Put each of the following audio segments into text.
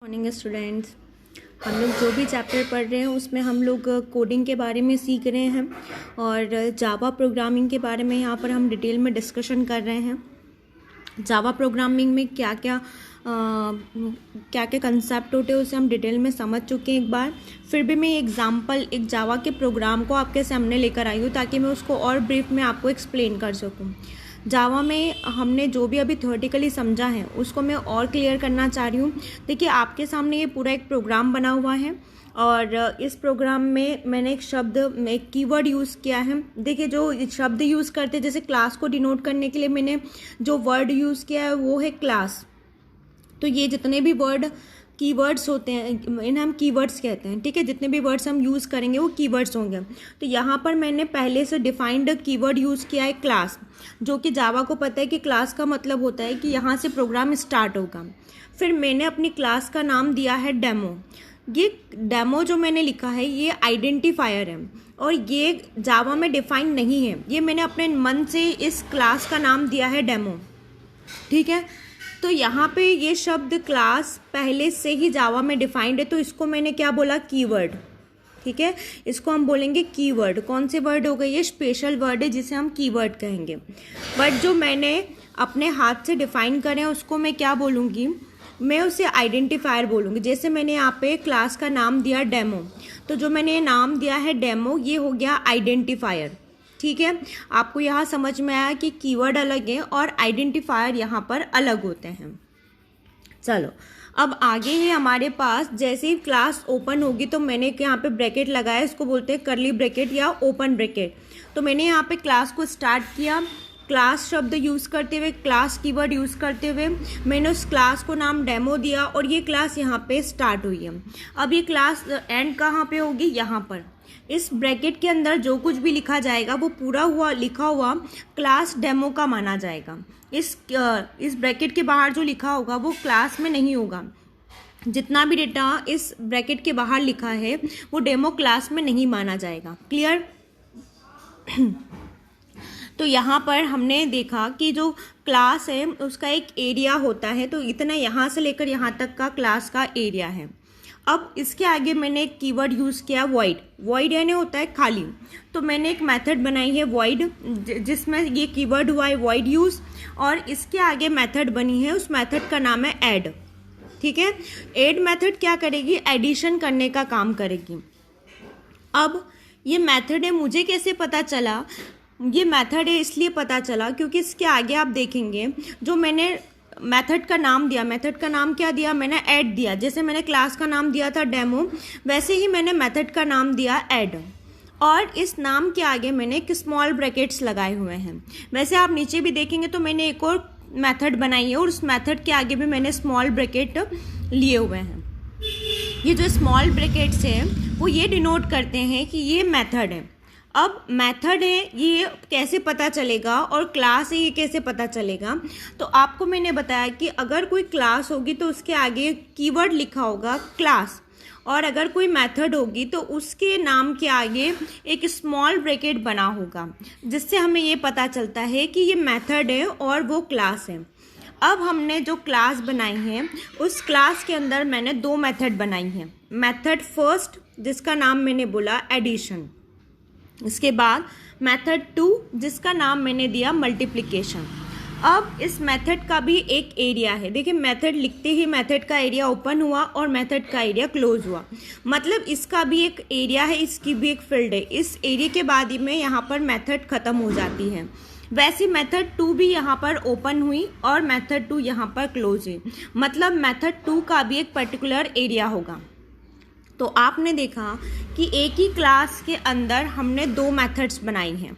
Morning students, हम लोग जो भी चैप्टर पढ़ रहे हैं उसमें हम लोग कोडिंग के बारे में सीख रहे हैं और जावा प्रोग्रामिंग के बारे में यहाँ पर हम डिटेल में डिस्कशन कर रहे हैं। जावा प्रोग्रामिंग में क्या क्या कंसेप्ट होते हैं उसे हम डिटेल में समझ चुके हैं एक बार। फिर भी मैं एक जावा के प्रोग्राम को आपके सामने लेकर आई हूँ ताकि मैं उसको और ब्रीफ में आपको एक्सप्लेन कर सकूँ। जावा में हमने जो भी अभी थ्योरेटिकली समझा है उसको मैं और क्लियर करना चाह रही हूँ। देखिए, आपके सामने ये पूरा एक प्रोग्राम बना हुआ है और इस प्रोग्राम में मैंने एक कीवर्ड यूज़ किया है। देखिए, जो शब्द यूज़ करते हैं जैसे क्लास को डिनोट करने के लिए मैंने जो वर्ड यूज़ किया है वो है क्लास। तो ये जितने भी कीवर्ड्स होते हैं इन्हें हम कीवर्ड्स कहते हैं, ठीक है। जितने भी वर्ड्स हम यूज़ करेंगे वो कीवर्ड्स होंगे। तो यहाँ पर मैंने पहले से डिफाइंड कीवर्ड यूज़ किया है क्लास, जो कि जावा को पता है कि क्लास का मतलब होता है कि यहाँ से प्रोग्राम स्टार्ट होगा। फिर मैंने अपनी क्लास का नाम दिया है डेमो। ये डेमो जो मैंने लिखा है ये आइडेंटिफायर है और ये जावा में डिफाइन नहीं है। ये मैंने अपने मन से इस क्लास का नाम दिया है डेमो, ठीक है। तो यहाँ पे ये शब्द क्लास पहले से ही जावा में डिफाइंड है, तो इसको मैंने क्या बोला, कीवर्ड, ठीक है। इसको हम बोलेंगे कीवर्ड। कौन से वर्ड हो गए, ये स्पेशल वर्ड है जिसे हम कीवर्ड कहेंगे। बट जो मैंने अपने हाथ से डिफाइन करें उसको मैं क्या बोलूँगी, मैं उसे आइडेंटिफायर बोलूँगी। जैसे मैंने यहाँ पे क्लास का नाम दिया डेमो, तो जो मैंने नाम दिया है डेमो ये हो गया आइडेंटिफायर, ठीक है। आपको यहाँ समझ में आया कि कीवर्ड अलग है और आइडेंटिफायर यहाँ पर अलग होते हैं। चलो, अब आगे है हमारे पास, जैसे ही क्लास ओपन होगी तो मैंने यहाँ पे ब्रैकेट लगाया, इसको बोलते हैं करली ब्रैकेट या ओपन ब्रैकेट। तो मैंने यहाँ पे क्लास को स्टार्ट किया, क्लास शब्द यूज़ करते हुए, क्लास कीवर्ड यूज़ करते हुए मैंने उस क्लास को नाम डेमो दिया और ये क्लास यहाँ पे स्टार्ट हुई है। अब ये क्लास एंड कहाँ पे होगी, यहाँ पर। इस ब्रैकेट के अंदर जो कुछ भी लिखा जाएगा वो पूरा लिखा हुआ क्लास डेमो का माना जाएगा। इस ब्रैकेट के बाहर जो लिखा होगा वो क्लास में नहीं होगा। जितना भी डेटा इस ब्रैकेट के बाहर लिखा है वो डेमो क्लास में नहीं माना जाएगा। क्लियर? तो यहाँ पर हमने देखा कि जो क्लास है उसका एक एरिया होता है, तो इतना यहाँ से लेकर यहाँ तक का क्लास का एरिया है। अब इसके आगे मैंने एक कीवर्ड यूज़ किया वॉइड। वॉइड यानी होता है खाली। तो मैंने एक मेथड बनाई है वॉइड, जिसमें ये कीवर्ड हुआ है वॉइड यूज़, और इसके आगे मेथड बनी है, उस मेथड का नाम है ऐड, ठीक है। ऐड मेथड क्या करेगी, एडिशन करने का काम करेगी। अब ये मेथड है, मुझे कैसे पता चला ये मेथड है, इसलिए पता चला क्योंकि इसके आगे आप देखेंगे जो मैंने मेथड का नाम दिया, मेथड का नाम क्या दिया, मैंने ऐड दिया। जैसे मैंने क्लास का नाम दिया था डेमो, वैसे ही मैंने मेथड का नाम दिया ऐड, और इस नाम के आगे मैंने एक स्मॉल ब्रैकेट्स लगाए हुए हैं। वैसे आप नीचे भी देखेंगे तो मैंने एक और मेथड बनाई है और उस मेथड के आगे भी मैंने स्मॉल ब्रैकेट लिए हुए हैं। ये जो स्मॉल ब्रैकेट्स हैं वो ये डिनोट करते हैं कि ये मेथड है। अब मेथड है ये कैसे पता चलेगा और क्लास है ये कैसे पता चलेगा, तो आपको मैंने बताया कि अगर कोई क्लास होगी तो उसके आगे कीवर्ड लिखा होगा क्लास, और अगर कोई मेथड होगी तो उसके नाम के आगे एक स्मॉल ब्रैकेट बना होगा, जिससे हमें ये पता चलता है कि ये मेथड है और वो क्लास है। अब हमने जो क्लास बनाई है उस क्लास के अंदर मैंने दो मेथड बनाई हैं। मेथड फर्स्ट जिसका नाम मैंने बोला एडिशन, इसके बाद मेथड 2 जिसका नाम मैंने दिया मल्टीप्लिकेशन। अब इस मेथड का भी एक एरिया है। देखिए, मेथड लिखते ही मेथड का एरिया ओपन हुआ और मेथड का एरिया क्लोज हुआ, मतलब इसका भी एक एरिया है, इसकी भी एक फील्ड है। इस एरिया के बाद ही में यहाँ पर मेथड खत्म हो जाती है। वैसे मेथड 2 भी यहाँ पर ओपन हुई और मेथड 2 यहाँ पर क्लोज है, मतलब मेथड 2 का भी एक पर्टिकुलर एरिया होगा। तो आपने देखा कि एक ही क्लास के अंदर हमने दो मेथड्स बनाई हैं।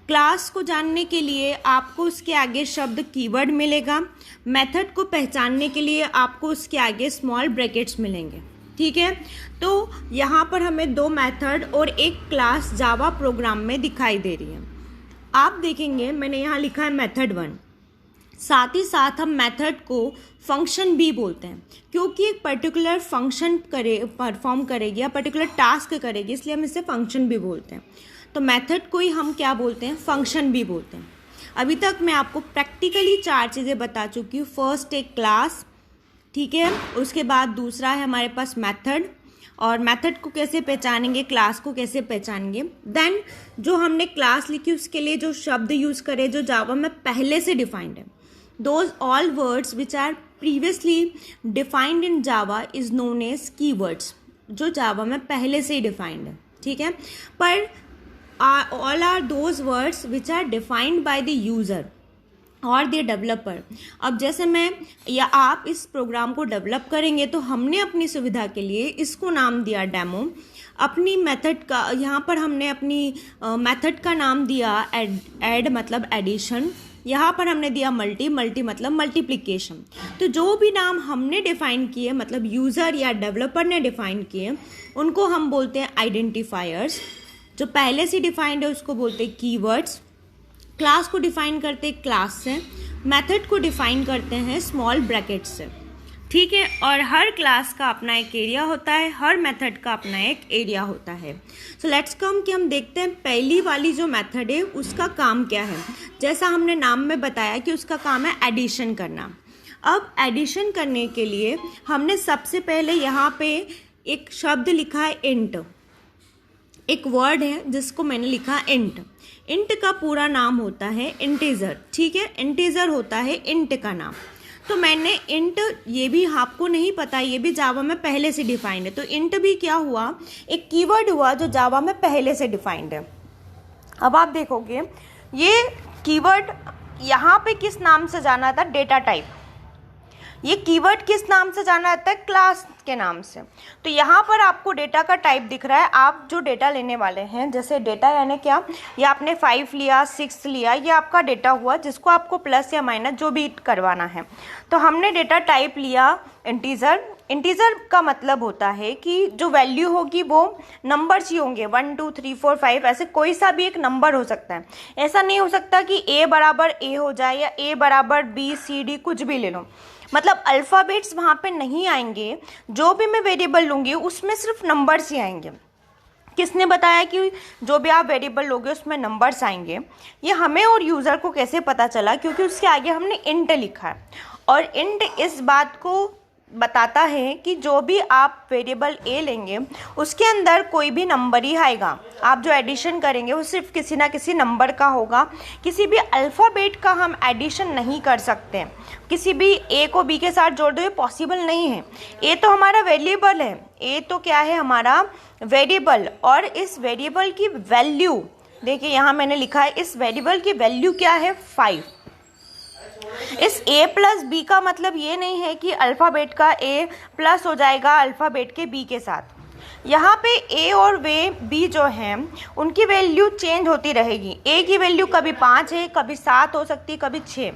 क्लास को जानने के लिए आपको उसके आगे शब्द कीवर्ड मिलेगा, मेथड को पहचानने के लिए आपको उसके आगे स्मॉल ब्रैकेट्स मिलेंगे, ठीक है। तो यहाँ पर हमें दो मेथड और एक क्लास जावा प्रोग्राम में दिखाई दे रही है। आप देखेंगे मैंने यहाँ लिखा है मेथड 1, साथ ही साथ हम मेथड को फंक्शन भी बोलते हैं क्योंकि एक पर्टिकुलर फंक्शन परफॉर्म करेगी या पर्टिकुलर टास्क करेगी, इसलिए हम इसे फंक्शन भी बोलते हैं। तो मेथड को ही हम क्या बोलते हैं, फंक्शन भी बोलते हैं। अभी तक मैं आपको प्रैक्टिकली 4 चीज़ें बता चुकी हूँ। फर्स्ट एक क्लास, ठीक है। उसके बाद दूसरा है हमारे पास मेथड, और मेथड को कैसे पहचानेंगे, क्लास को कैसे पहचानेंगे। देन जो हमने क्लास लिखी उसके लिए जो शब्द यूज़ करे जो जावा में पहले से डिफाइंड है, those all words which are previously defined in Java is known as keywords, जो जावा में पहले से ही डिफाइंड है, ठीक है। पर all are those words which are defined by the user और द डेवलपर। अब जैसे मैं या आप इस प्रोग्राम को डेवलप करेंगे तो हमने अपनी सुविधा के लिए इसको नाम दिया डेमो, अपनी मेथड का यहाँ पर हमने अपनी मेथड का नाम दिया ऐड मतलब एडिशन, यहाँ पर हमने दिया मल्टी मतलब मल्टीप्लिकेशन। तो जो भी नाम हमने डिफाइन किए मतलब यूज़र या डेवलपर ने डिफाइन किए उनको हम बोलते हैं आइडेंटिफायर्स। जो पहले से डिफाइंड है उसको बोलते हैं कीवर्ड्स। क्लास को डिफाइन करते हैं क्लास से, मेथड को डिफाइन करते हैं स्मॉल ब्रैकेट से, ठीक है। और हर क्लास का अपना एक एरिया होता है, हर मेथड का अपना एक एरिया होता है। सो लेट्स कम कि हम देखते हैं पहली वाली जो मेथड है उसका काम क्या है। जैसा हमने नाम में बताया कि उसका काम है एडिशन करना। अब एडिशन करने के लिए हमने सबसे पहले यहाँ पे एक शब्द लिखा है इंट, एक वर्ड है जिसको मैंने लिखा इंट। इंट का पूरा नाम होता है इंटीजर, ठीक है। इंटीजर होता है इंट का नाम। तो मैंने इंट, ये भी आपको नहीं पता, ये भी जावा में पहले से डिफाइंड है। तो इंट भी क्या हुआ, एक कीवर्ड हुआ जो जावा में पहले से डिफाइंड है। अब आप देखोगे ये कीवर्ड यहाँ पे किस नाम से जाना था, डेटा टाइप। ये कीवर्ड किस नाम से जाना जाता है, क्लास के नाम से। तो यहाँ पर आपको डेटा का टाइप दिख रहा है। आप जो डेटा लेने वाले हैं, जैसे डेटा यानी क्या, या आपने 5 लिया 6 लिया, ये आपका डेटा हुआ जिसको आपको प्लस या माइनस जो भी करवाना है। तो हमने डेटा टाइप लिया इंटीजर। इंटीजर का मतलब होता है कि जो वैल्यू होगी वो नंबर्स ही होंगे, 1 2 3 4 5, ऐसे कोई सा भी एक नंबर हो सकता है। ऐसा नहीं हो सकता कि a बराबर a हो जाए या a बराबर b c d, कुछ भी ले लो। मतलब अल्फ़ाबेट्स वहाँ पे नहीं आएंगे। जो भी मैं वेरिएबल लूँगी उसमें सिर्फ नंबर्स ही आएंगे। किसने बताया कि जो भी आप वेरिएबल लोगे उसमें नंबर्स आएंगे? ये हमें और यूज़र को कैसे पता चला, क्योंकि उसके आगे हमने इंट लिखा है। और इंट इस बात को बताता है कि जो भी आप वेरिएबल ए लेंगे उसके अंदर कोई भी नंबर ही आएगा। आप जो एडिशन करेंगे वो सिर्फ किसी ना किसी नंबर का होगा। किसी भी अल्फ़ाबेट का हम एडिशन नहीं कर सकते। किसी भी ए को बी के साथ जोड़ दो, ये पॉसिबल नहीं है। ए तो हमारा वेरिएबल है, ए तो क्या है, हमारा वेरिएबल। और इस वेरिएबल की वैल्यू देखिए यहाँ मैंने लिखा है, इस वेरिएबल की वैल्यू क्या है, 5। इस a प्लस बी का मतलब ये नहीं है कि अल्फ़ाबेट का a प्लस हो जाएगा अल्फ़ाबेट के b के साथ। यहाँ पे a और वे b जो हैं उनकी वैल्यू चेंज होती रहेगी। a की वैल्यू कभी 5 है, कभी 7 हो सकती है, कभी 6।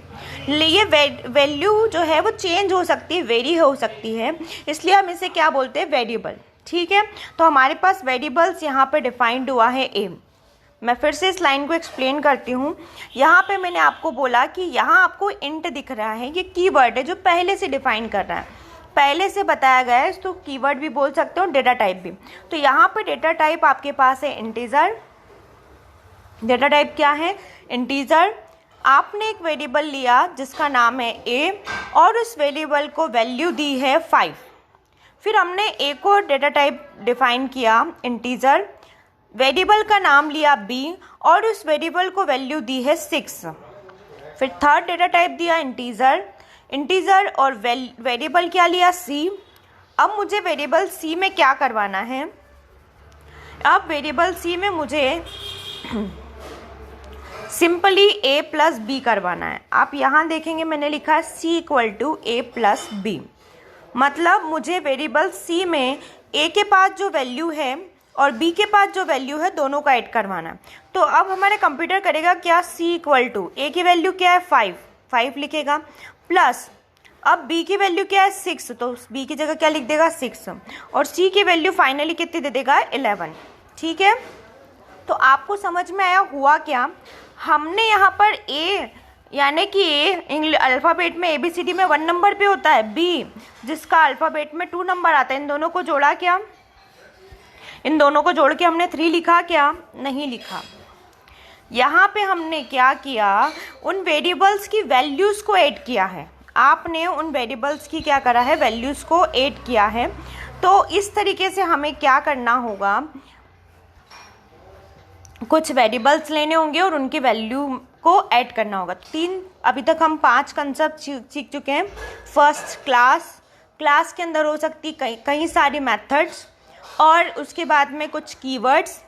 ये वैल्यू जो है वो चेंज हो सकती है, वेरी हो सकती है, इसलिए हम इसे क्या बोलते हैं, वेरिएबल, ठीक है। तो हमारे पास वेरिएबल्स यहाँ पे डिफाइंड हुआ है a। मैं फिर से इस लाइन को एक्सप्लेन करती हूँ। यहाँ पे मैंने आपको बोला कि यहाँ आपको इंट दिख रहा है, ये कीवर्ड है जो पहले से डिफाइन कर रहा है, पहले से बताया गया है। तो कीवर्ड भी बोल सकते हो, डेटा टाइप भी। तो यहाँ पे डेटा टाइप आपके पास है इंटीजर। डेटा टाइप क्या है, इंटीजर। आपने एक वेरिएबल लिया जिसका नाम है a और उस वेरिएबल को वैल्यू दी है 5। फिर हमने एक और डेटा टाइप डिफाइन किया इंटीजर, वेरिएबल का नाम लिया b और उस वेरिएबल को वैल्यू दी है 6। फिर थर्ड डेटा टाइप दिया इंटीजर और वेरिएबल क्या लिया c। अब मुझे वेरिएबल c में क्या करवाना है, अब वेरिएबल c में मुझे सिंपली a प्लस b करवाना है। आप यहाँ देखेंगे मैंने लिखा है c equal to a plus b, मतलब मुझे वेरिएबल c में a के पास जो वैल्यू है और b के पास जो वैल्यू है दोनों का ऐड करवाना है। तो अब हमारे कंप्यूटर करेगा क्या, c इक्वल टू a की वैल्यू क्या है 5 लिखेगा, प्लस अब b की वैल्यू क्या है 6, तो b की जगह क्या लिख देगा 6, और c की वैल्यू फाइनली कितनी दे देगा 11, ठीक है। तो आपको समझ में आया हुआ क्या, हमने यहाँ पर a यानी कि ए अल्फ़ाबेट में ABCD में 1 नंबर पे होता है, b जिसका अल्फ़ाबेट में 2 नंबर आता है, इन दोनों को जोड़ा क्या, इन दोनों को जोड़ के हमने 3 लिखा क्या, नहीं लिखा। यहाँ पे हमने क्या किया, उन वेरिएबल्स की वैल्यूज़ को ऐड किया है। आपने उन वेरिएबल्स की क्या करा है, वैल्यूज़ को ऐड किया है। तो इस तरीके से हमें क्या करना होगा, कुछ वेरिएबल्स लेने होंगे और उनकी वैल्यू को ऐड करना होगा। अभी तक हम 5 कंसेप्ट सीख चुके हैं। फर्स्ट क्लास के अंदर हो सकती कई सारी मेथड्स, और उसके बाद में कुछ कीवर्ड्स,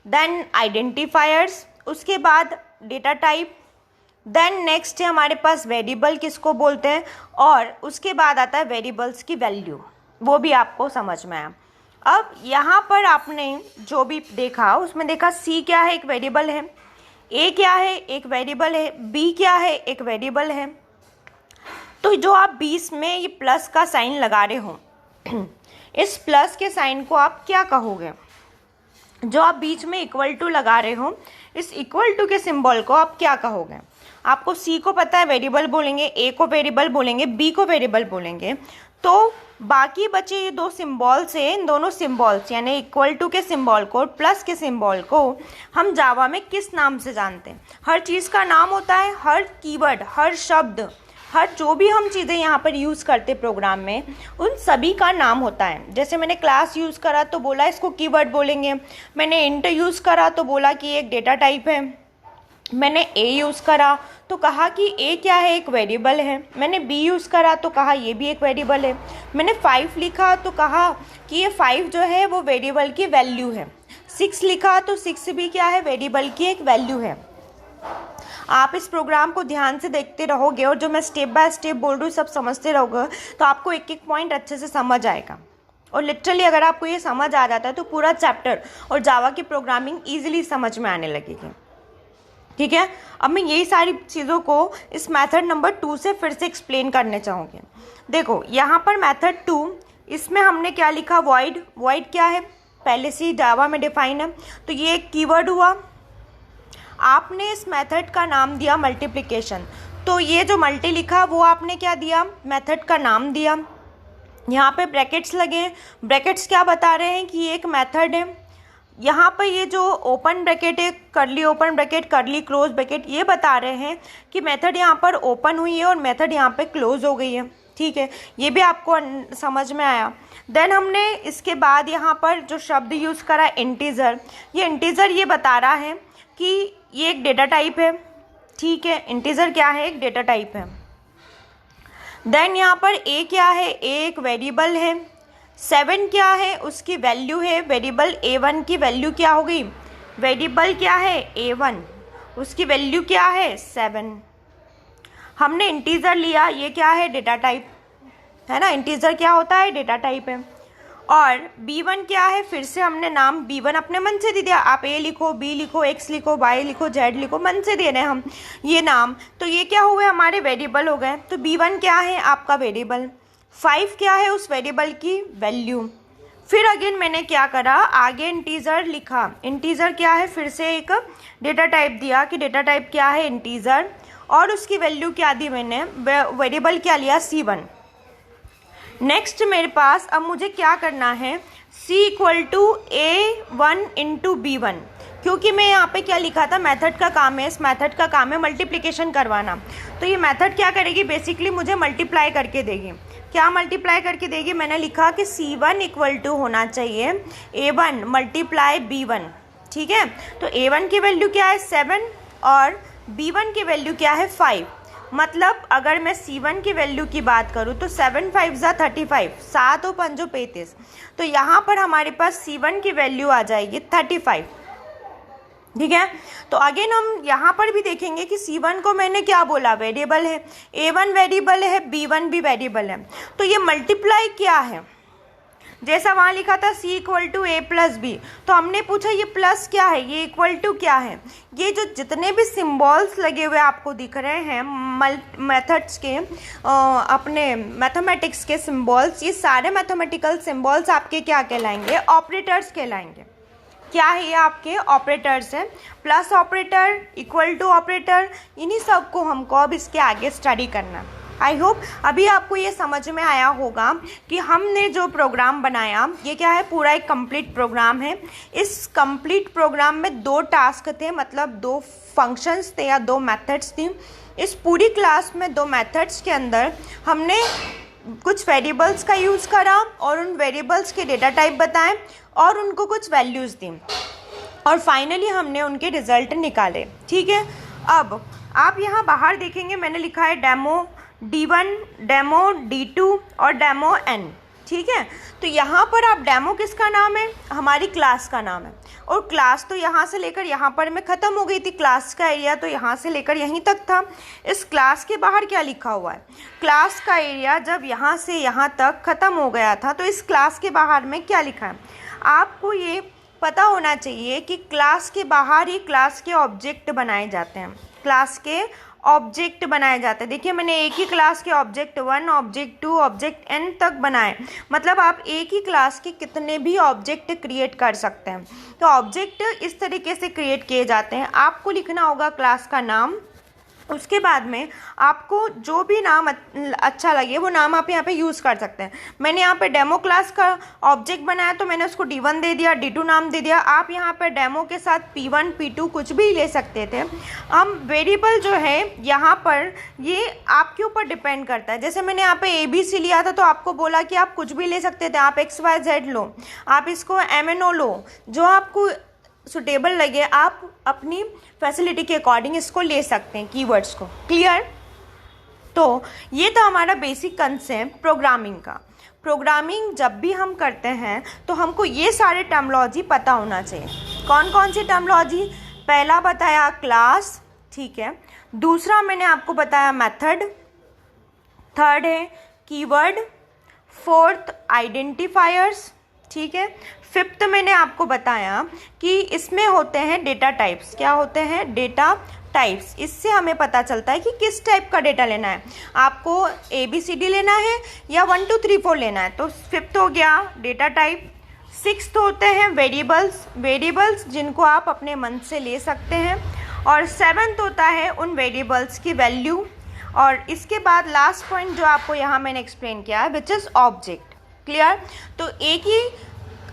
देन आइडेंटिफायर्स, उसके बाद डेटा टाइप, देन नेक्स्ट है हमारे पास वेरिएबल किसको बोलते हैं, और उसके बाद आता है वेरिएबल्स की वैल्यू, वो भी आपको समझ में आया। अब यहाँ पर आपने जो भी देखा उसमें देखा सी क्या है, एक वेरिएबल है, ए क्या है, एक वेरिएबल है, बी क्या है, एक वेरिएबल है। तो जो आप बीच में ये प्लस का साइन लगा रहे हो, इस प्लस के साइन को आप क्या कहोगे, जो आप बीच में इक्वल टू लगा रहे हो, इस इक्वल टू के सिंबल को आप क्या कहोगे। आपको सी को पता है वेरिएबल बोलेंगे, ए को वेरिएबल बोलेंगे, बी को वेरिएबल बोलेंगे। तो बाकी बचे ये दो सिंबल्स हैं, इन दोनों सिंबल्स यानी इक्वल टू के सिंबल को, प्लस के सिंबल को हम जावा में किस नाम से जानते हैं। हर चीज़ का नाम होता है, हर कीवर्ड, हर शब्द, हर जो भी हम चीज़ें यहाँ पर यूज़ करते प्रोग्राम में, उन सभी का नाम होता है। जैसे मैंने क्लास यूज़ करा तो बोला इसको कीवर्ड बोलेंगे, मैंने इंट यूज़ करा तो बोला कि एक डेटा टाइप है, मैंने ए यूज़ करा तो कहा कि ए क्या है, एक वेरिएबल है, मैंने बी यूज़ करा तो कहा ये भी एक वेरिएबल है, मैंने 5 लिखा तो कहा कि ये 5 जो है वो वेरिएबल की वैल्यू है, 6 लिखा तो 6 भी क्या है, वेरिएबल की एक वैल्यू है। आप इस प्रोग्राम को ध्यान से देखते रहोगे और जो मैं स्टेप बाय स्टेप बोल रही हूँ सब समझते रहोगे तो आपको एक एक पॉइंट अच्छे से समझ आएगा। और लिटरली अगर आपको ये समझ आ जाता है तो पूरा चैप्टर और जावा की प्रोग्रामिंग ईजिली समझ में आने लगेगी। ठीक है, अब मैं यही सारी चीज़ों को इस मेथड नंबर 2 से फिर से एक्सप्लेन करने चाहूँगी। देखो यहाँ पर मेथड 2, इसमें हमने क्या लिखा, वॉइड। वॉइड क्या है, पहले से ही जावा में डिफाइन है, तो ये एक कीवर्ड हुआ। आपने इस मेथड का नाम दिया मल्टीप्लिकेशन, तो ये जो मल्टी लिखा वो आपने क्या दिया, मेथड का नाम दिया। यहाँ पे ब्रैकेट्स लगे हैं, ब्रैकेट्स क्या बता रहे हैं कि ये एक मेथड है। यहाँ पर ये जो ओपन ब्रैकेट है, करली ओपन ब्रैकेट, करली क्लोज ब्रैकेट, ये बता रहे हैं कि मेथड यहाँ पर ओपन हुई है और मेथड यहाँ पे क्लोज हो गई है। ठीक है, ये भी आपको समझ में आया। देन हमने इसके बाद यहाँ पर जो शब्द यूज़ करा इंटीजर, ये इंटीजर ये बता रहा है कि ये एक डेटा टाइप है। ठीक है, इंटीजर क्या है, एक डेटा टाइप है। देन यहाँ पर ए क्या है, ए एक वेरिएबल है। 7 क्या है, उसकी वैल्यू है, वेरिएबल A1 की वैल्यू क्या हो गई, वेरिएबल क्या है A1, उसकी वैल्यू क्या है 7। हमने इंटीजर लिया, ये क्या है, डेटा टाइप है ना, इंटीजर क्या होता है, डेटा टाइप है। और B1 क्या है, फिर से हमने नाम B1 अपने मन से दे दिया। आप A लिखो, B लिखो, X लिखो, Y लिखो, Z लिखो, मन से दे रहे हैं हम ये नाम, तो ये क्या हुए, हमारे वेरिएबल हो गए। तो B1 क्या है, आपका वेरिएबल। 5 क्या है, उस वेरिएबल की वैल्यू। फिर अगेन मैंने क्या करा, आगे इंटीजर लिखा। इंटीजर क्या है, फिर से एक डेटा टाइप दिया कि डेटा टाइप क्या है, इंटीजर, और उसकी वैल्यू क्या दी मैंने, वेरिएबल क्या लिया, C1। नेक्स्ट मेरे पास अब मुझे क्या करना है, C equal to A1 into B1, क्योंकि मैं यहाँ पे क्या लिखा था, मेथड का काम है, इस मेथड का काम है मल्टीप्लिकेशन करवाना। तो ये मेथड क्या करेगी, बेसिकली मुझे मल्टीप्लाई करके देगी। क्या मल्टीप्लाई करके देगी, मैंने लिखा कि C1 इक्वल टू होना चाहिए A1 मल्टीप्लाई B1। ठीक है, तो A1 की वैल्यू क्या है 7 और B1 की वैल्यू क्या है 5। मतलब अगर मैं C1 की वैल्यू की बात करूँ तो 7 5 35, 7 और 5 35, तो यहाँ पर हमारे पास C1 की वैल्यू आ जाएगी 35। ठीक है, तो अगेन हम यहाँ पर भी देखेंगे कि C1 को मैंने क्या बोला, वेरिएबल है, A1 वेरिएबल है, B1 भी वेरिएबल है। तो ये मल्टीप्लाई क्या है, जैसा वहाँ लिखा था C equal to A plus B, तो हमने पूछा ये प्लस क्या है, ये इक्वल टू क्या है। ये जो जितने भी सिम्बॉल्स लगे हुए आपको दिख रहे हैं मेथड्स के, अपने मैथमेटिक्स के सिम्बॉल्स, ये सारे मैथमेटिकल सिम्बॉल्स आपके क्या कहलाएंगे, ऑपरेटर्स कहलाएंगे। क्या है ये, आपके ऑपरेटर्स हैं। Plus operator, equal to operator, इन्हीं सब को हमको अब इसके आगे स्टडी करना। आई होप अभी आपको ये समझ में आया होगा कि हमने जो प्रोग्राम बनाया ये क्या है, पूरा एक कंप्लीट प्रोग्राम है। इस कंप्लीट प्रोग्राम में 2 टास्क थे, मतलब 2 फंक्शंस थे या 2 मेथड्स थी। इस पूरी क्लास में 2 मेथड्स के अंदर हमने कुछ वेरिएबल्स का यूज़ करा और उन वेरिएबल्स के डेटा टाइप बताएं और उनको कुछ वैल्यूज़ दी और फाइनली हमने उनके रिजल्ट निकाले। ठीक है, अब आप यहाँ बाहर देखेंगे मैंने लिखा है डेमो D1, डेमो D2 और डेमो N। ठीक है, तो यहाँ पर आप डेमो किसका नाम है, हमारी क्लास का नाम है। और क्लास तो यहाँ से लेकर यहाँ पर में ख़त्म हो गई थी, क्लास का एरिया तो यहाँ से लेकर यहीं तक था। इस क्लास के बाहर क्या लिखा हुआ है, क्लास का एरिया जब यहाँ से यहाँ तक ख़त्म हो गया था तो इस क्लास के बाहर में क्या लिखा है। आपको ये पता होना चाहिए कि क्लास के बाहर ही क्लास के ऑब्जेक्ट बनाए जाते हैं, क्लास के ऑब्जेक्ट बनाए जाते हैं। देखिए मैंने एक ही क्लास के ऑब्जेक्ट 1, ऑब्जेक्ट 2, ऑब्जेक्ट n तक बनाए, मतलब आप एक ही क्लास के कितने भी ऑब्जेक्ट क्रिएट कर सकते हैं। तो ऑब्जेक्ट इस तरीके से क्रिएट किए जाते हैं। आपको लिखना होगा क्लास का नाम, उसके बाद में आपको जो भी नाम अच्छा लगे वो नाम आप यहाँ पे यूज़ कर सकते हैं। मैंने यहाँ पे डेमो क्लास का ऑब्जेक्ट बनाया तो मैंने उसको D1 दे दिया, D2 नाम दे दिया। आप यहाँ पे डेमो के साथ P1, P2 कुछ भी ले सकते थे। हम वेरिएबल जो है यहाँ पर ये आपके ऊपर डिपेंड करता है। जैसे मैंने यहाँ पे ABC लिया था तो आपको बोला कि आप कुछ भी ले सकते थे, आप XYZ लो, आप इसको MNO लो, जो आपको सुटेबल लगे आप अपनी फैसिलिटी के अकॉर्डिंग इसको ले सकते हैं कीवर्ड्स को। क्लियर? तो ये था हमारा बेसिक कंसेप्ट प्रोग्रामिंग का। प्रोग्रामिंग जब भी हम करते हैं तो हमको ये सारे टर्मोलॉजी पता होना चाहिए। कौन कौन सी टर्मोलॉजी? पहला बताया क्लास, ठीक है। दूसरा मैंने आपको बताया मेथड, थर्ड है कीवर्ड, फोर्थ आइडेंटिफायर्स, ठीक है। फिफ्थ मैंने आपको बताया कि इसमें होते हैं डेटा टाइप्स। क्या होते हैं? Data types. इससे हमें पता चलता है कि किस टाइप का डेटा लेना है, आपको ABCD लेना है या 1 2 3 4 लेना है। तो फिफ्थ हो गया डेटा टाइप। सिक्स्थ होते हैं वेरिएबल्स जिनको आप अपने मन से ले सकते हैं। और सेवन्थ होता है उन वेरिएबल्स की वैल्यू। और इसके बाद लास्ट पॉइंट जो आपको यहाँ मैंने एक्सप्लेन किया है विच इज़ ऑब्जेक्ट। क्लियर? तो एक ही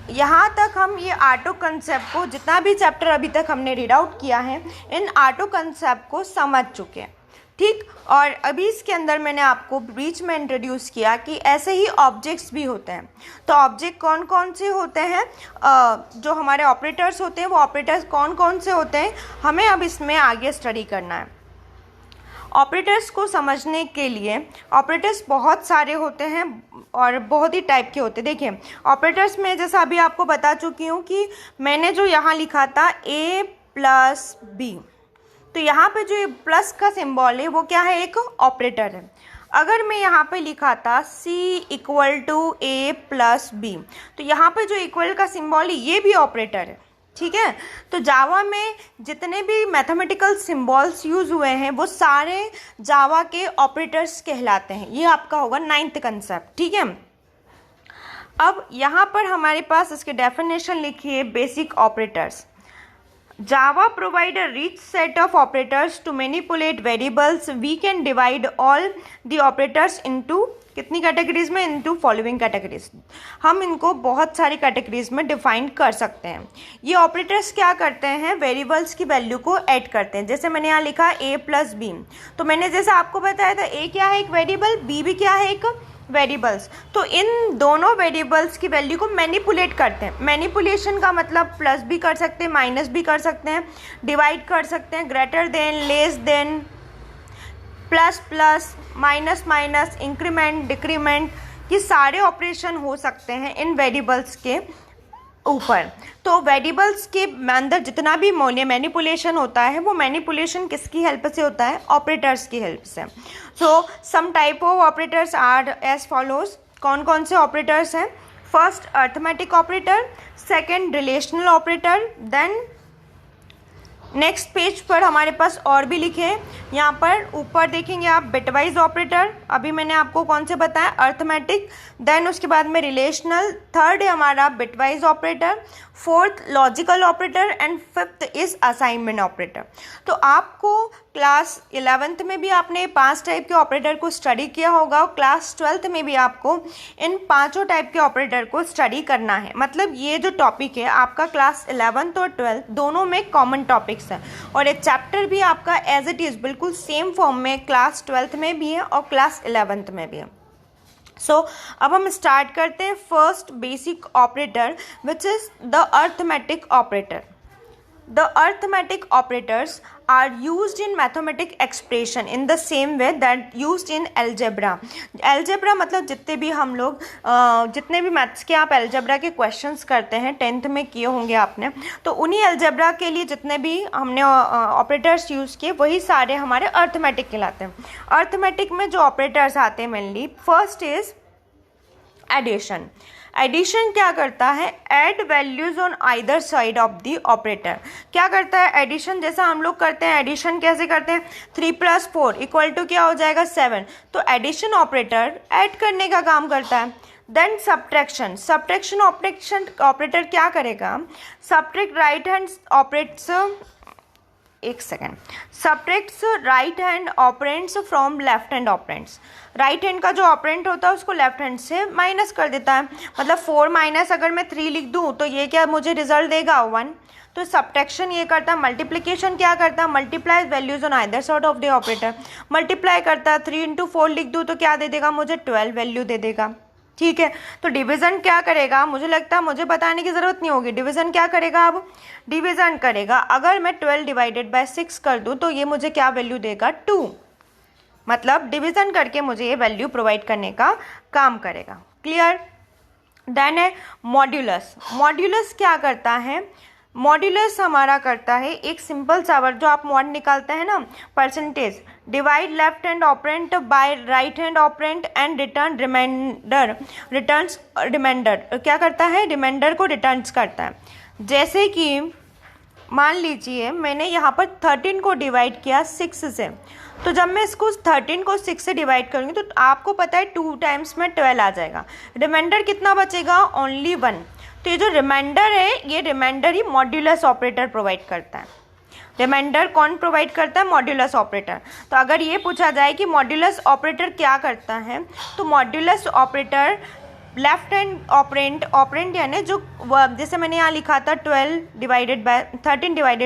यहाँ तक हम ये ऑटो कंसेप्ट को, जितना भी चैप्टर अभी तक हमने रीड आउट किया है, इन ऑटो कंसेप्ट को समझ चुके हैं। ठीक, और अभी इसके अंदर मैंने आपको बीच में इंट्रोड्यूस किया कि ऐसे ही ऑब्जेक्ट्स भी होते हैं। तो ऑब्जेक्ट कौन कौन से होते हैं, जो हमारे ऑपरेटर्स होते हैं वो ऑपरेटर्स कौन कौन से होते हैं, हमें अब इसमें आगे स्टडी करना है। ऑपरेटर्स को समझने के लिए ऑपरेटर्स बहुत सारे होते हैं और बहुत ही टाइप के होते हैं। देखिए ऑपरेटर्स में जैसा अभी आपको बता चुकी हूँ कि मैंने जो यहाँ लिखा था A + B, तो यहाँ पे जो ये प्लस का सिंबल है वो क्या है? एक ऑपरेटर है। अगर मैं यहाँ पे लिखा था C = A + B, तो यहाँ पे जो इक्वल का सिंबल है ये भी ऑपरेटर है। ठीक है, तो जावा में जितने भी मैथमेटिकल सिंबल्स यूज़ हुए हैं वो सारे जावा के ऑपरेटर्स कहलाते हैं। ये आपका होगा 9th कंसेप्ट। ठीक है, अब यहाँ पर हमारे पास इसके डेफिनेशन लिखी है। Basic operators, Java provide a rich set of operators to manipulate variables. We can divide all the operators into कितनी कैटेगरीज में? Into following categories. हम इनको बहुत सारी कैटेगरीज में डिफाइन कर सकते हैं। ये ऑपरेटर्स क्या करते हैं? वेरिएबल्स की वैल्यू को ऐड करते हैं। जैसे मैंने यहाँ लिखा A + B, तो मैंने जैसे आपको बताया था A क्या है? एक वेरिएबल, B भी क्या है? एक वेरिएबल्स। तो इन दोनों वेरिएबल्स की वैल्यू को मैनिपुलेट करते हैं। मैनिपुलेशन का मतलब प्लस भी कर सकते हैं, माइनस भी कर सकते हैं, डिवाइड कर सकते हैं, greater than, less then, plus plus, minus minus, increment, decrement, ये सारे ऑपरेशन हो सकते हैं इन वेरिएबल्स के ऊपर। तो वेरिएबल्स के अंदर जितना भी मैनिपुलेशन होता है वो मैनिपुलेशन किसकी हेल्प से होता है? ऑपरेटर्स की हेल्प से। So some type of operators are as follows. कौन कौन से ऑपरेटर्स हैं? First arithmetic operator, second relational operator, then next page पर हमारे पास और भी लिखे हैं। यहाँ पर ऊपर देखेंगे आप बिटवाइज ऑपरेटर, अभी मैंने आपको कौन से बताया, अर्थमेटिक, देन उसके बाद में रिलेशनल, थर्ड है हमारा bitwise operator, fourth logical operator and fifth is assignment operator. तो आपको क्लास 11th में भी आपने 5 टाइप के ऑपरेटर को स्टडी किया होगा और क्लास 12th में भी आपको इन 5 टाइप के ऑपरेटर को स्टडी करना है। मतलब ये जो टॉपिक है आपका क्लास 11th और 12th दोनों में कॉमन टॉपिक्स है और ये चैप्टर भी आपका एज इट इज़ बिल्कुल सेम फॉर्म में क्लास 12th में भी है और क्लास 11th में भी है। अब हम स्टार्ट करते हैं first basic operator which is the arithmetic operator. The arithmetic operators are used in mathematic expression in the same way that used in algebra. Algebra मतलब जितने भी हम लोग जितने भी मैथ्स के आप algebra के क्वेश्चंस करते हैं 10th में किए होंगे आपने, तो उन्हीं algebra के लिए जितने भी हमने ऑपरेटर्स यूज़ किए वही सारे हमारे अर्थमेटिक कहलाते हैं। अर्थमेटिक में जो ऑपरेटर्स आते हैं mainly, first is addition. Addition क्या करता है, add values on either side of the operator. क्या करता है एडिशन, जैसा हम लोग करते हैं, एडिशन कैसे करते हैं, 3 + 4 = क्या हो जाएगा 7। तो एडिशन ऑपरेटर ऐड करने का काम करता है। देन सब्ट्रैक्शन, सब्ट्रैक्शन ऑपरेटर क्या करेगा, सब्ट्रैक्ट राइट हैंड ऑपरेट्स, एक second, subtracts right hand operands from left hand operands. Right hand का जो ऑपरेंट होता है उसको लेफ्ट हैंड से माइनस कर देता है। मतलब 4 माइनस अगर मैं 3 लिख दूँ तो ये क्या मुझे रिजल्ट देगा 1। तो सब्ट्रैक्शन ये करता है। मल्टीप्लिकेशन क्या करता है, multiply values on either side of the operator. Multiply करता है, 3 × 4 लिख दूँ तो क्या दे देगा मुझे 12 वैल्यू दे देगा। ठीक है, तो डिवीज़न क्या करेगा, मुझे लगता है मुझे बताने की ज़रूरत नहीं होगी। डिवीज़न क्या करेगा, अब डिवीज़न करेगा, अगर मैं 12 / 6 कर दूँ तो ये मुझे क्या वैल्यू देगा 2। मतलब डिवीज़न करके मुझे ये वैल्यू प्रोवाइड करने का काम करेगा। क्लियर। देन है मॉड्यूलस। मॉड्यूलस क्या करता है, मॉड्यूलस हमारा करता है एक सिंपल सा वर्ड, जो आप मॉड निकालते हैं ना, percentage, divide left hand operand by right hand operand and return remainder, returns remainder. क्या करता है, रिमाइंडर को रिटर्न्स करता है। जैसे कि मान लीजिए मैंने यहाँ पर 13 को डिवाइड किया 6 से, तो जब मैं इसको 13 को 6 से डिवाइड करूँगी तो आपको पता है 2 टाइम्स में 12 आ जाएगा। रिमाइंडर कितना बचेगा, ओनली 1। तो ये जो रिमाइंडर है, ये रिमाइंडर ही मॉड्यूलस ऑपरेटर प्रोवाइड करता है। रिमाइंडर कौन प्रोवाइड करता है, मॉड्यूलस ऑपरेटर। तो अगर ये पूछा जाए कि मॉड्यूलस ऑपरेटर क्या करता है, तो modulus operator left hand operand यानी जो, जैसे मैंने यहाँ लिखा था 13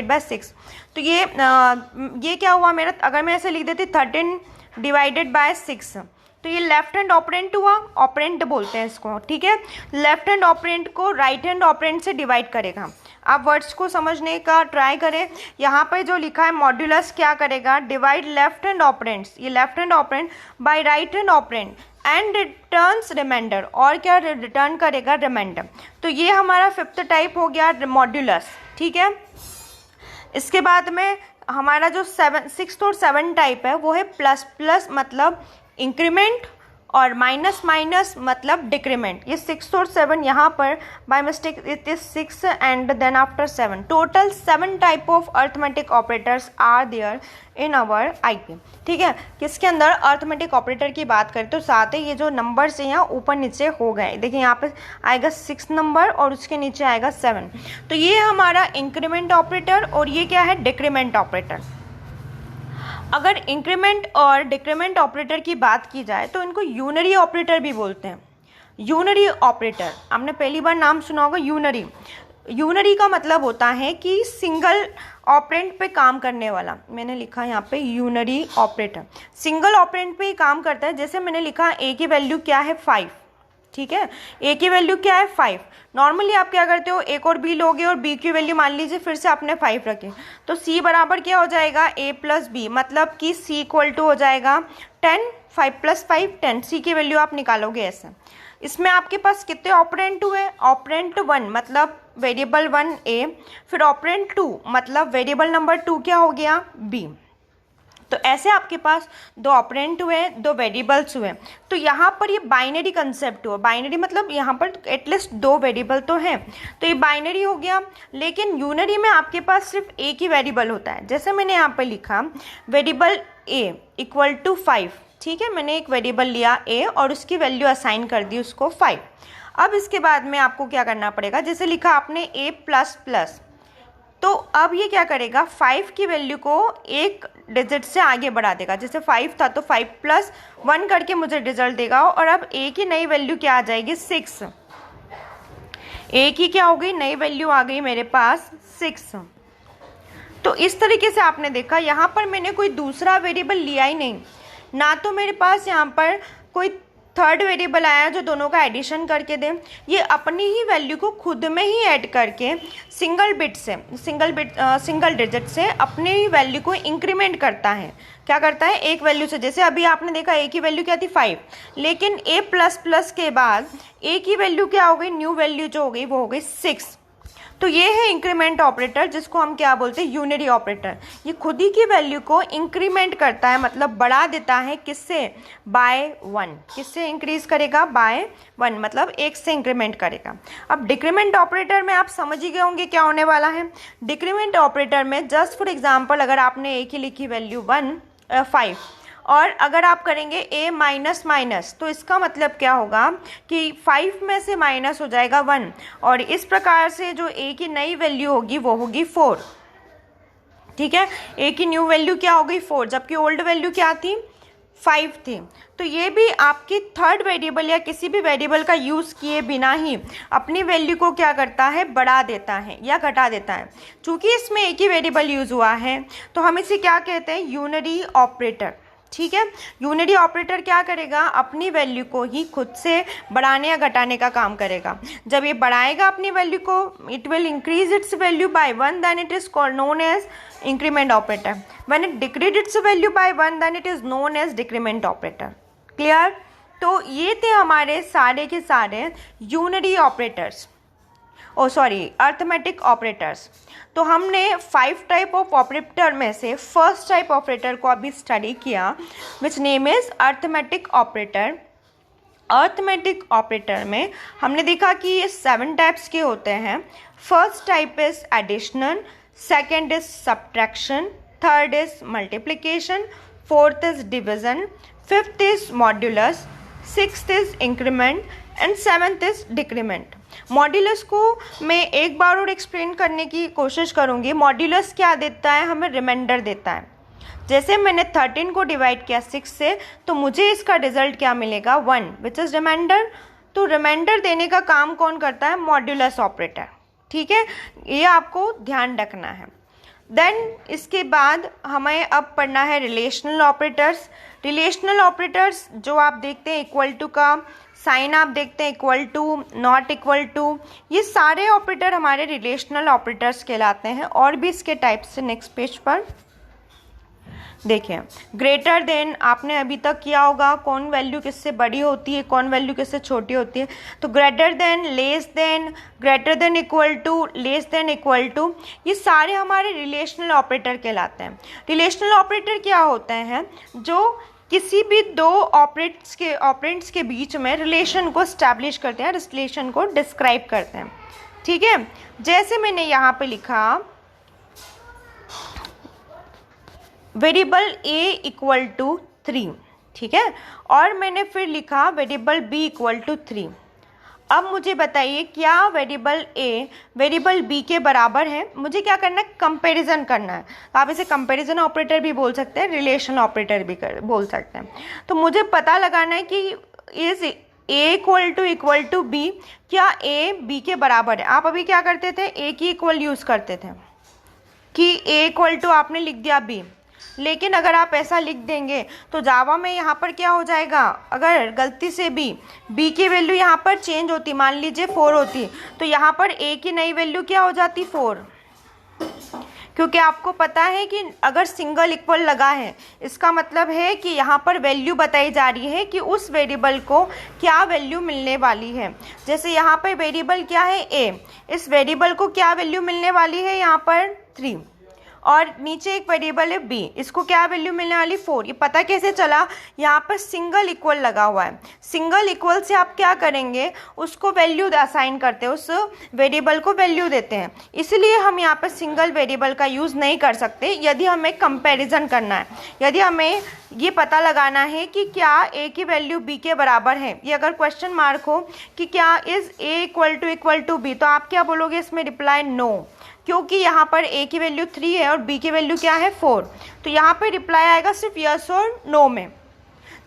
/ 6, तो ये क्या हुआ मेरा, अगर मैं ऐसे लिख देती 13 / 6, तो ये लेफ्ट हैंड ऑपरेंट हुआ, ऑपरेंट बोलते हैं इसको। ठीक है, लेफ्ट हैंड ऑपरेंट को राइट हैंड ऑपरेंट से डिवाइड करेगा। आप वर्ड्स को समझने का ट्राई करें। यहाँ पर जो लिखा है मॉड्यूलस क्या करेगा, डिवाइड लेफ्ट हैंड ऑपरेंट्स, ये left hand operand by right hand operand and returns remainder, और क्या रिटर्न करेगा, रिमाइंडर। तो ये हमारा 5th टाइप हो गया मॉड्यूलस। ठीक है, इसके बाद में हमारा जो 6th और 7th टाइप है वो है प्लस प्लस मतलब इंक्रीमेंट, और माइनस माइनस मतलब डिक्रीमेंट। ये 6 और 7 यहाँ पर by mistake it is 6 and then after 7। Total 7 type of arithmetic operators are there in our IP. ठीक है, किसके अंदर अर्थमेटिक ऑपरेटर की बात करें तो साथ ही ये जो नंबर्स हैं यहाँ ऊपर नीचे हो गए। देखिए यहाँ पे आएगा 6 नंबर और उसके नीचे आएगा 7। तो ये हमारा इंक्रीमेंट ऑपरेटर और ये क्या है, डिक्रीमेंट ऑपरेटर। अगर इंक्रीमेंट और डिक्रीमेंट ऑपरेटर की बात की जाए तो इनको यूनरी ऑपरेटर भी बोलते हैं। यूनरी ऑपरेटर आपने पहली बार नाम सुना होगा, यूनरी। यूनरी का मतलब होता है कि सिंगल ऑपरेंट पे काम करने वाला। मैंने लिखा यहाँ पे यूनरी ऑपरेटर सिंगल ऑपरेंट पे ही काम करता है। जैसे मैंने लिखा ए की वैल्यू क्या है 5, ठीक है, ए की वैल्यू क्या है 5। नॉर्मली आप क्या करते हो, एक और बी लोगे और बी की वैल्यू मान लीजिए फिर से आपने 5 रखे, तो सी बराबर क्या हो जाएगा a + b, मतलब कि c = हो जाएगा 10, 5 + 5 10। सी की वैल्यू आप निकालोगे ऐसे। इसमें आपके पास कितने ऑपरेंट हुए, ऑपरेंट 1 मतलब वेरिएबल 1 a, फिर ऑपरेंट 2 मतलब वेरिएबल नंबर 2 क्या हो गया b। तो ऐसे आपके पास दो ऑपरेंड हुए, दो वेरिएबल्स हुए। तो यहाँ पर ये बाइनरी कंसेप्ट हुआ। बाइनरी मतलब यहाँ पर एटलीस्ट दो वेरिएबल तो हैं, तो ये बाइनरी हो गया। लेकिन यूनरी में आपके पास सिर्फ एक ही वेरिएबल होता है। जैसे मैंने यहाँ पर लिखा वेरिएबल a इक्वल टू 5, ठीक है, मैंने एक वेरिएबल लिया a और उसकी वैल्यू असाइन कर दी उसको 5। अब इसके बाद में आपको क्या करना पड़ेगा, जैसे लिखा आपने a प्लस प्लस, तो अब ये क्या करेगा, 5 की वैल्यू को एक डिजिट से आगे बढ़ा देगा। जैसे 5 था तो 5 प्लस 1 करके मुझे रिजल्ट देगा। और अब a की नई वैल्यू क्या आ जाएगी, 6। a की क्या हो गई, नई वैल्यू आ गई मेरे पास 6। तो इस तरीके से आपने देखा यहाँ पर मैंने कोई दूसरा वेरिएबल लिया ही नहीं, ना तो मेरे पास यहाँ पर कोई थर्ड वेरिएबल आया जो दोनों का एडिशन करके दे। ये अपनी ही वैल्यू को खुद में ही ऐड करके सिंगल डिजिट से अपनी ही वैल्यू को इंक्रीमेंट करता है। क्या करता है, एक वैल्यू से, जैसे अभी आपने देखा a की वैल्यू क्या थी 5, लेकिन a प्लस प्लस के बाद a की वैल्यू क्या हो गई, न्यू वैल्यू जो हो गई वो हो गई 6। तो ये है इंक्रीमेंट ऑपरेटर, जिसको हम क्या बोलते हैं, यूनरी ऑपरेटर। ये खुद ही की वैल्यू को इंक्रीमेंट करता है, मतलब बढ़ा देता है, किससे, बाय 1। किससे इंक्रीज करेगा, बाय 1, मतलब 1 से इंक्रीमेंट करेगा। अब डिक्रीमेंट ऑपरेटर में आप समझ ही गए होंगे क्या होने वाला है। डिक्रीमेंट ऑपरेटर में जस्ट फॉर एग्जाम्पल अगर आपने a की लिखी वैल्यू 5 और अगर आप करेंगे a माइनस माइनस, तो इसका मतलब क्या होगा कि 5 में से माइनस हो जाएगा 1, और इस प्रकार से जो a की नई वैल्यू होगी वो होगी 4। ठीक है, a की न्यू वैल्यू क्या होगी 4, जबकि ओल्ड वैल्यू क्या थी, 5 थी। तो ये भी आपकी थर्ड वेरिएबल या किसी भी वेरिएबल का यूज़ किए बिना ही अपनी वैल्यू को क्या करता है, बढ़ा देता है या घटा देता है। चूँकि इसमें एक ही वेरिएबल यूज़ हुआ है तो हम इसे क्या कहते हैं, यूनरी ऑपरेटर। ठीक है, यूनरी ऑपरेटर क्या करेगा, अपनी वैल्यू को ही खुद से बढ़ाने या घटाने का काम करेगा। जब ये बढ़ाएगा अपनी वैल्यू को, it will increase its value by 1, then it is called known as increment operator. When it decrease its value by 1, then it is known as decrement operator. Clear. तो ये थे हमारे सारे के सारे यूनरी ऑपरेटर्स, अर्थमेटिक ऑपरेटर्स। तो हमने 5 type of operator में से फर्स्ट टाइप ऑपरेटर को अभी स्टडी किया, which name is arithmetic operator. Arithmetic operator में हमने देखा कि ये 7 टाइप्स के होते हैं। First type is additional, second is subtraction, third is multiplication, fourth is division, fifth is modulus, sixth is increment and seventh is decrement. Modulus को मैं एक बार और एक्सप्लेन करने की कोशिश करूँगी। मॉड्यूलस क्या देता है, हमें रिमाइंडर देता है। जैसे मैंने 13 को डिवाइड किया 6 से, तो मुझे इसका रिजल्ट क्या मिलेगा, 1, विच इज़ रिमाइंडर। तो रिमाइंडर देने का काम कौन करता है, मॉड्यूलस ऑपरेटर। ठीक है, ये आपको ध्यान रखना है। देन इसके बाद हमें अब पढ़ना है रिलेशनल ऑपरेटर्स। रिलेशनल ऑपरेटर्स जो आप देखते हैं इक्वल टू का साइन आप देखते हैं, equal to, not equal to, ये सारे ऑपरेटर हमारे रिलेशनल ऑपरेटर्स कहलाते हैं। और भी इसके टाइप्स से नेक्स्ट पेज पर देखिए। ग्रेटर देन आपने अभी तक किया होगा, कौन वैल्यू किससे बड़ी होती है, कौन वैल्यू किससे छोटी होती है। तो greater than, less than, greater than equal to, less than equal to, ये सारे हमारे रिलेशनल ऑपरेटर कहलाते हैं। रिलेशनल ऑपरेटर क्या होते हैं, जो किसी भी दो ऑपरेंट्स के बीच में रिलेशन को स्टैब्लिश करते हैं, रिलेशन को डिस्क्राइब करते हैं। ठीक है, जैसे मैंने यहाँ पे लिखा वेरिएबल a इक्वल टू 3, ठीक है, और मैंने फिर लिखा वेरिएबल b इक्वल टू 3। अब मुझे बताइए क्या वेरिएबल a वेरिएबल b के बराबर है। मुझे क्या करना है, कंपैरिजन करना है। तो आप इसे कंपैरिजन ऑपरेटर भी बोल सकते हैं, रिलेशन ऑपरेटर भी बोल सकते हैं। तो मुझे पता लगाना है कि is a equal to b, क्या a b के बराबर है। आप अभी क्या करते थे, a की इक्वल यूज़ करते थे कि a इक्वल टू आपने लिख दिया b, लेकिन अगर आप ऐसा लिख देंगे तो जावा में यहाँ पर क्या हो जाएगा, अगर गलती से b की वैल्यू यहाँ पर चेंज होती, मान लीजिए 4 होती, तो यहाँ पर a की नई वैल्यू क्या हो जाती, 4। क्योंकि आपको पता है कि अगर सिंगल इक्वल लगा है, इसका मतलब है कि यहाँ पर वैल्यू बताई जा रही है कि उस वेरिएबल को क्या वैल्यू मिलने वाली है। जैसे यहाँ पर वेरिएबल क्या है a, इस वेरिएबल को क्या वैल्यू मिलने वाली है यहाँ पर 3, और नीचे एक वेरिएबल है बी, इसको क्या वैल्यू मिलने वाली 4। ये पता कैसे चला, यहाँ पर सिंगल इक्वल लगा हुआ है। सिंगल इक्वल से आप क्या करेंगे, उसको वैल्यू असाइन करते हैं, उस वेरिएबल को वैल्यू देते हैं। इसलिए हम यहाँ पर सिंगल वेरिएबल का यूज़ नहीं कर सकते यदि हमें कंपैरिजन करना है, यदि हमें ये पता लगाना है कि क्या ए की वैल्यू बी के बराबर है। ये अगर क्वेश्चन मार्क हो कि क्या is a equal to b, तो आप क्या बोलोगे इसमें, रिप्लाई नो, क्योंकि यहाँ पर ए की वैल्यू 3 है और बी की वैल्यू क्या है 4। तो यहाँ पर रिप्लाई आएगा सिर्फ यस और नो में।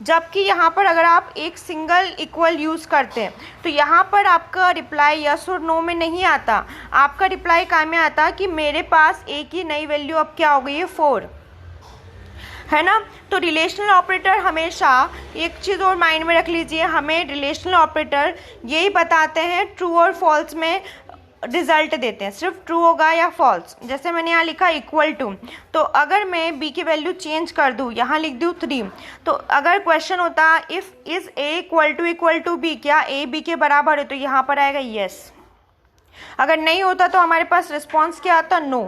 जबकि यहाँ पर अगर आप एक सिंगल इक्वल यूज़ करते हैं तो यहाँ पर आपका रिप्लाई यस और नो में नहीं आता, आपका रिप्लाई क्या में आता कि मेरे पास ए की नई वैल्यू अब क्या हो गई है 4, है ना। तो रिलेशनल ऑपरेटर हमेशा एक चीज़ और माइंड में रख लीजिए, हमें रिलेशनल ऑपरेटर यही बताते हैं ट्रू और फॉल्स में रिजल्ट देते हैं, सिर्फ ट्रू होगा या फॉल्स। जैसे मैंने यहाँ लिखा इक्वल टू, तो अगर मैं बी की वैल्यू चेंज कर दूँ, यहाँ लिख दूँ 3, तो अगर क्वेश्चन होता if is a equal to b, क्या ए बी के बराबर है, तो यहाँ पर आएगा यस। अगर नहीं होता तो हमारे पास रिस्पॉन्स क्या आता, नो।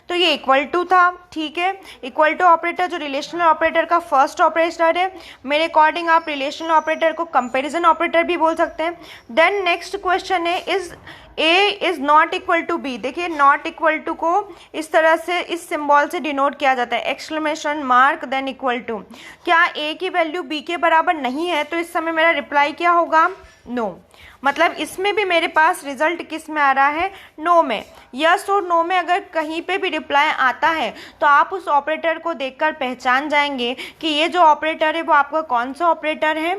तो ये इक्वल टू था, ठीक है। इक्वल टू ऑपरेटर जो रिलेशनल ऑपरेटर का फर्स्ट ऑपरेटर है, मेरे अकॉर्डिंग आप रिलेशनल ऑपरेटर को कंपैरिजन ऑपरेटर भी बोल सकते हैं। देन नेक्स्ट क्वेश्चन है is a is not equal to b. देखिए नॉट इक्वल टू को इस तरह से इस सिंबल से डिनोट किया जाता है, exclamation mark then equal to. क्या ए की वैल्यू बी के बराबर नहीं है, तो इस समय मेरा रिप्लाई क्या होगा, नो। मतलब इसमें भी मेरे पास रिजल्ट किस में आ रहा है, नो में। यस और नो में अगर कहीं पे भी रिप्लाई आता है तो आप उस ऑपरेटर को देखकर पहचान जाएंगे कि ये जो ऑपरेटर है वो आपका कौन सा ऑपरेटर है,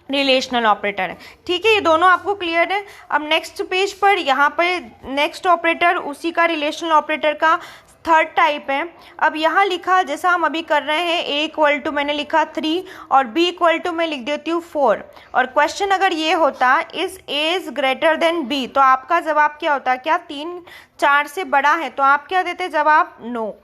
रिलेशनल ऑपरेटर है, ठीक है। ये दोनों आपको क्लियर है। अब नेक्स्ट पेज पर यहाँ पर नेक्स्ट ऑपरेटर उसी का रिलेशनल ऑपरेटर का थर्ड टाइप है। अब यहाँ लिखा जैसा हम अभी कर रहे हैं, ए इक्वल टू मैंने लिखा 3 और बी इक्वल टू मैं लिख देती हूँ 4। और क्वेश्चन अगर ये होता is a is greater than b, तो आपका जवाब क्या होता, क्या 3 4 से बड़ा है, तो आप क्या देते जवाब, नो,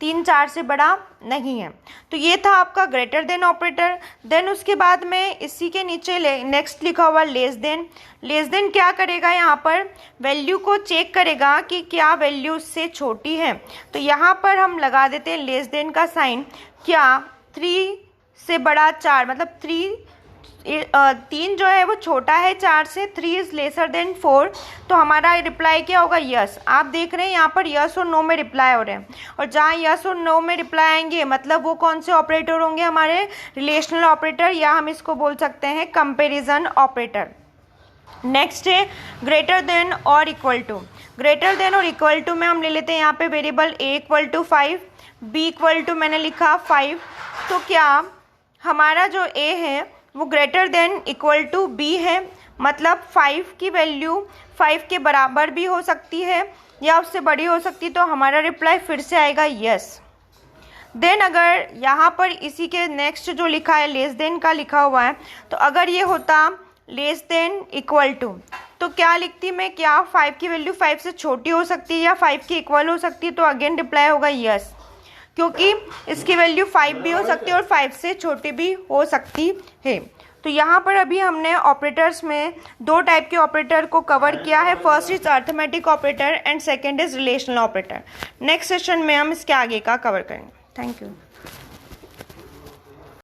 3 4 से बड़ा नहीं है। तो ये था आपका ग्रेटर देन ऑपरेटर। देन उसके बाद में इसी के नीचे नेक्स्ट लिखा हुआ लेस देन। लेस देन क्या करेगा, यहाँ पर वैल्यू को चेक करेगा कि क्या वैल्यू उससे छोटी है। तो यहाँ पर हम लगा देते हैं लेस देन का साइन। क्या 3 से बड़ा 4, मतलब 3 जो है वो छोटा है 4 से, 3 इज लेसर देन 4, तो हमारा रिप्लाई क्या होगा, यस। आप देख रहे हैं यहाँ पर यस और नो में रिप्लाई हो रहे हैं, और जहाँ यस और नो में रिप्लाई आएंगे मतलब वो कौन से ऑपरेटर होंगे, हमारे रिलेशनल ऑपरेटर, या हम इसको बोल सकते हैं कंपैरिजन ऑपरेटर। नेक्स्ट है ग्रेटर देन और इक्वल टू। ग्रेटर देन और इक्वल टू में हम ले लेते हैं यहाँ पे variable a equal to 5, b equal to मैंने लिखा 5। तो क्या हमारा जो ए है वो greater than equal to b है, मतलब 5 की वैल्यू 5 के बराबर भी हो सकती है या उससे बड़ी हो सकती है, तो हमारा रिप्लाई फिर से आएगा यस। देन अगर यहाँ पर इसी के नेक्स्ट जो लिखा है लेस देन का लिखा हुआ है, तो अगर ये होता लेस देन इक्वल टू, तो क्या लिखती मैं, क्या 5 की वैल्यू 5 से छोटी हो सकती है या 5 की इक्वल हो सकती है, तो अगेन रिप्लाई होगा यस, क्योंकि इसकी वैल्यू 5 भी हो सकती है और 5 से छोटी भी हो सकती है। तो यहाँ पर अभी हमने ऑपरेटर्स में 2 टाइप के ऑपरेटर को कवर किया है। First is arithmetic operator and second is relational operator. Next session में हम इसके आगे का कवर करेंगे। Thank you.